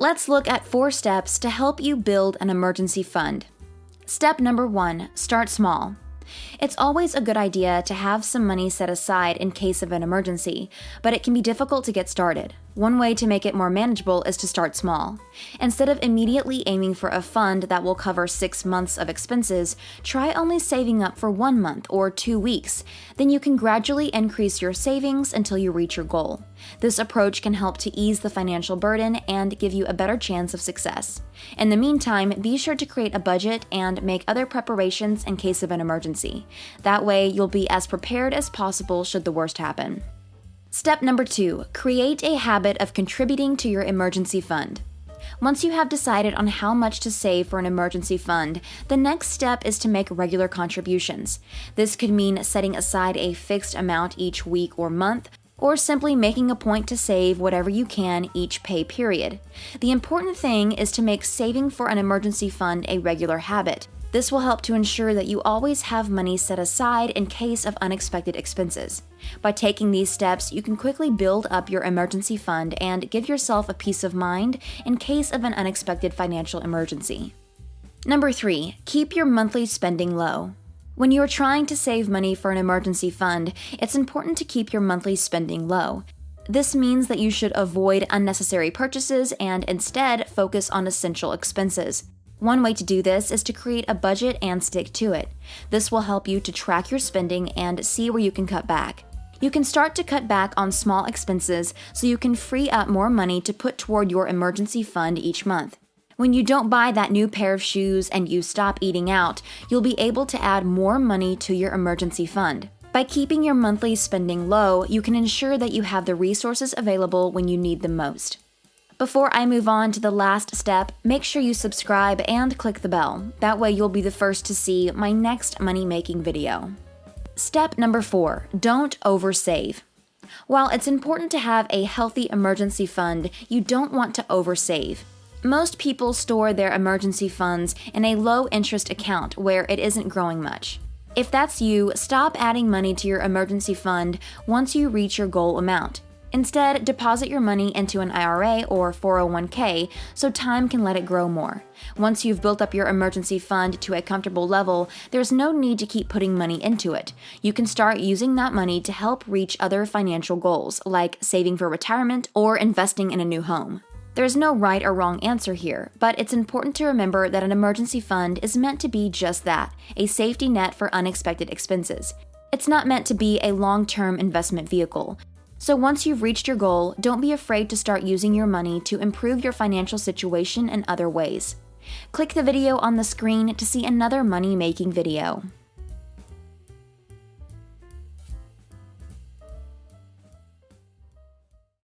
Let's look at 4 steps to help you build an emergency fund. Step number 1, start small. It's always a good idea to have some money set aside in case of an emergency, but it can be difficult to get started. One way to make it more manageable is to start small. Instead of immediately aiming for a fund that will cover 6 months of expenses, try only saving up for 1 month or 2 weeks. Then you can gradually increase your savings until you reach your goal. This approach can help to ease the financial burden and give you a better chance of success. In the meantime, be sure to create a budget and make other preparations in case of an emergency. That way, you'll be as prepared as possible should the worst happen. Step number 2, create a habit of contributing to your emergency fund. Once you have decided on how much to save for an emergency fund, the next step is to make regular contributions. This could mean setting aside a fixed amount each week or month, or simply making a point to save whatever you can each pay period. The important thing is to make saving for an emergency fund a regular habit. This will help to ensure that you always have money set aside in case of unexpected expenses. By taking these steps, you can quickly build up your emergency fund and give yourself a peace of mind in case of an unexpected financial emergency. Number 3, keep your monthly spending low. When you are trying to save money for an emergency fund, it's important to keep your monthly spending low. This means that you should avoid unnecessary purchases and instead focus on essential expenses. One way to do this is to create a budget and stick to it. This will help you to track your spending and see where you can cut back. You can start to cut back on small expenses so you can free up more money to put toward your emergency fund each month. When you don't buy that new pair of shoes and you stop eating out, you'll be able to add more money to your emergency fund. By keeping your monthly spending low, you can ensure that you have the resources available when you need them most. Before I move on to the last step, make sure you subscribe and click the bell. That way you'll be the first to see my next money-making video. Step number 4, don't oversave. While it's important to have a healthy emergency fund, you don't want to oversave. Most people store their emergency funds in a low-interest account where it isn't growing much. If that's you, stop adding money to your emergency fund once you reach your goal amount. Instead, deposit your money into an IRA or 401k so time can let it grow more. Once you've built up your emergency fund to a comfortable level, there's no need to keep putting money into it. You can start using that money to help reach other financial goals, like saving for retirement or investing in a new home. There's no right or wrong answer here, but it's important to remember that an emergency fund is meant to be just that, a safety net for unexpected expenses. It's not meant to be a long-term investment vehicle. So once you've reached your goal, don't be afraid to start using your money to improve your financial situation in other ways. Click the video on the screen to see another money-making video.